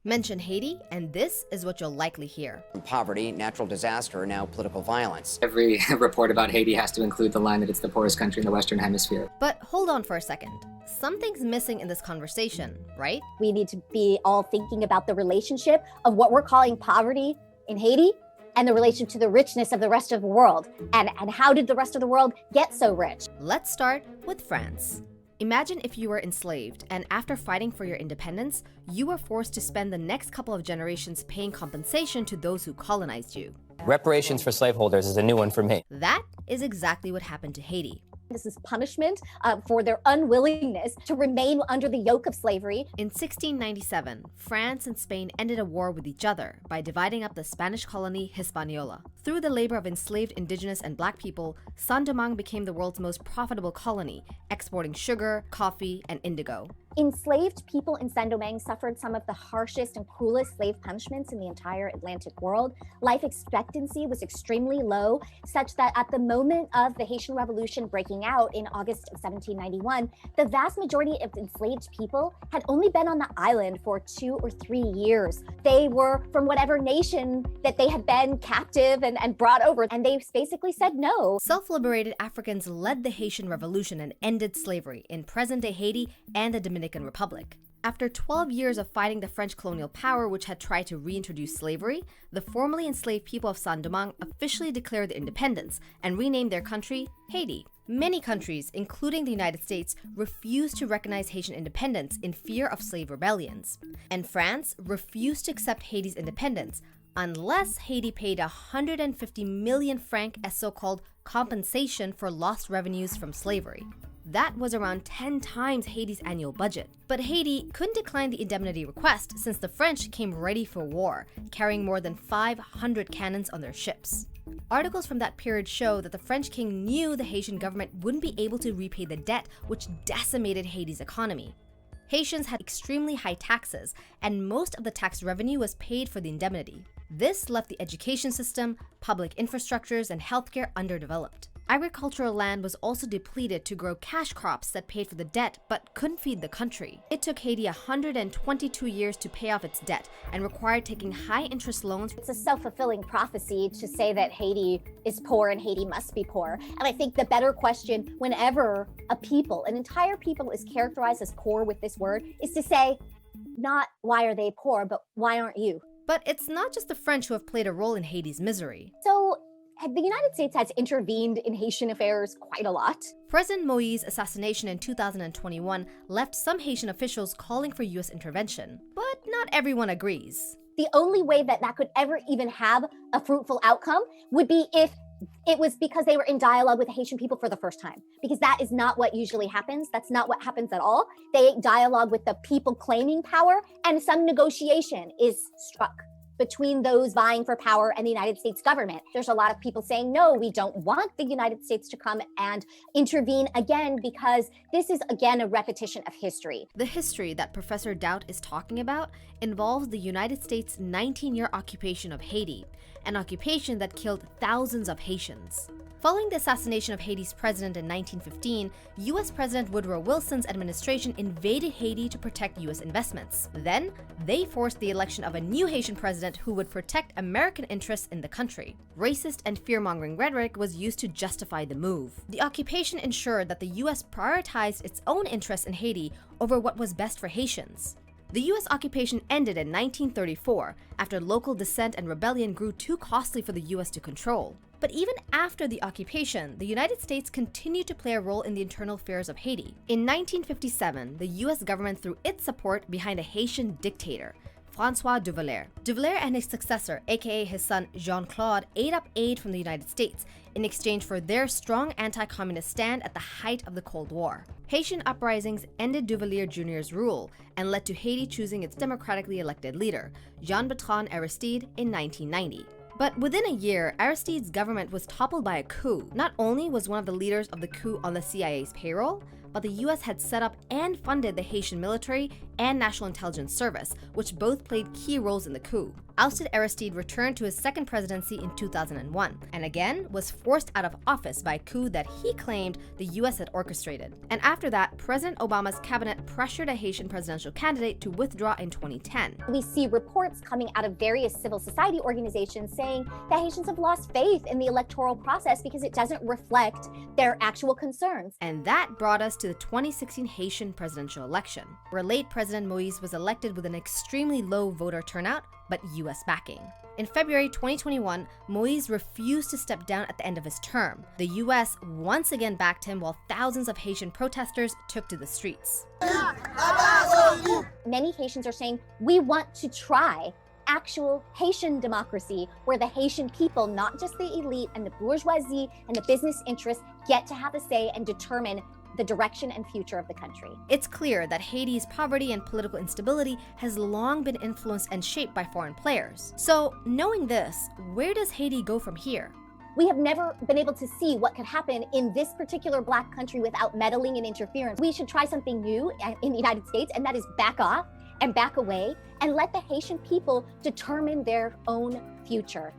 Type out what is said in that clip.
Mention Haiti, and this is what you'll likely hear. Poverty, natural disaster, now political violence. Every report about Haiti has to include the line that it's the poorest country in the Western Hemisphere. But hold on for a second. Something's missing in this conversation, right? We need to be all thinking about the relationship of what we're calling poverty in Haiti and the relation to the richness of the rest of the world. And how did the rest of the world get so rich? Let's start with France. Imagine if you were enslaved, and after fighting for your independence, you were forced to spend the next couple of generations paying compensation to those who colonized you. Reparations for slaveholders is a new one for me. That is exactly what happened to Haiti. This is punishment for their unwillingness to remain under the yoke of slavery. In 1697, France and Spain ended a war with each other by dividing up the Spanish colony Hispaniola. Through the labor of enslaved indigenous and black people, Saint-Domingue became the world's most profitable colony, exporting sugar, coffee, and indigo. Enslaved people in Saint-Domingue suffered some of the harshest and cruelest slave punishments in the entire Atlantic world. Life expectancy was extremely low, such that at the moment of the Haitian Revolution breaking out in August of 1791, the vast majority of enslaved people had only been on the island for 2 or 3 years. They were from whatever nation that they had been captive and brought over, and they basically said no. Self-liberated Africans led the Haitian Revolution and ended slavery in present-day Haiti and the Dominican Republic. After 12 years of fighting the French colonial power, which had tried to reintroduce slavery, the formerly enslaved people of Saint-Domingue officially declared their independence and renamed their country Haiti. Many countries, including the United States, refused to recognize Haitian independence in fear of slave rebellions. And France refused to accept Haiti's independence unless Haiti paid 150 million francs as so-called compensation for lost revenues from slavery. That was around 10 times Haiti's annual budget. But Haiti couldn't decline the indemnity request since the French came ready for war, carrying more than 500 cannons on their ships. Articles from that period show that the French king knew the Haitian government wouldn't be able to repay the debt, which decimated Haiti's economy. Haitians had extremely high taxes, and most of the tax revenue was paid for the indemnity. This left the education system, public infrastructures, and healthcare underdeveloped. Agricultural land was also depleted to grow cash crops that paid for the debt but couldn't feed the country. It took Haiti 122 years to pay off its debt and required taking high-interest loans. It's a self-fulfilling prophecy to say that Haiti is poor and Haiti must be poor. And I think the better question whenever a people, an entire people, is characterized as poor with this word is to say, not why are they poor, but why aren't you? But it's not just the French who have played a role in Haiti's misery. So the United States has intervened in Haitian affairs quite a lot. President Moïse's assassination in 2021 left some Haitian officials calling for U.S. intervention, but not everyone agrees. The only way that that could ever even have a fruitful outcome would be if it was because they were in dialogue with the Haitian people for the first time, because that is not what usually happens. That's not what happens at all. They dialogue with the people claiming power, and some negotiation is struck between those vying for power and the United States government. There's a lot of people saying, no, we don't want the United States to come and intervene again, because this is, again, a repetition of history. The history that Professor Doubt is talking about involves the United States' 19-year occupation of Haiti, an occupation that killed thousands of Haitians. Following the assassination of Haiti's president in 1915, U.S. President Woodrow Wilson's administration invaded Haiti to protect U.S. investments. Then, they forced the election of a new Haitian president who would protect American interests in the country. Racist and fear-mongering rhetoric was used to justify the move. The occupation ensured that the U.S. prioritized its own interests in Haiti over what was best for Haitians. The U.S. occupation ended in 1934 after local dissent and rebellion grew too costly for the U.S. to control. But even after the occupation, the United States continued to play a role in the internal affairs of Haiti. In 1957, the U.S. government threw its support behind a Haitian dictator, François Duvalier. Duvalier and his successor, aka his son Jean-Claude, ate up aid from the United States in exchange for their strong anti-communist stand at the height of the Cold War. Haitian uprisings ended Duvalier Jr.'s rule and led to Haiti choosing its democratically elected leader, Jean-Bertrand Aristide, in 1990. But within a year, Aristide's government was toppled by a coup. Not only was one of the leaders of the coup on the CIA's payroll, but the US had set up and funded the Haitian military and National Intelligence Service, which both played key roles in the coup. Ousted Aristide returned to his second presidency in 2001, and again was forced out of office by a coup that he claimed the US had orchestrated. And after that, President Obama's cabinet pressured a Haitian presidential candidate to withdraw in 2010. We see reports coming out of various civil society organizations saying that Haitians have lost faith in the electoral process because it doesn't reflect their actual concerns. And that brought us to the 2016 Haitian presidential election, where late President Moïse was elected with an extremely low voter turnout, but US backing. In February 2021, Moïse refused to step down at the end of his term. The US once again backed him while thousands of Haitian protesters took to the streets. Many Haitians are saying, we want to try actual Haitian democracy, where the Haitian people, not just the elite and the bourgeoisie and the business interests, get to have a say and determine the direction and future of the country. It's clear that Haiti's poverty and political instability has long been influenced and shaped by foreign players. So, knowing this, where does Haiti go from here? We have never been able to see what could happen in this particular Black country without meddling and interference. We should try something new in the United States, and that is back off and back away and let the Haitian people determine their own future.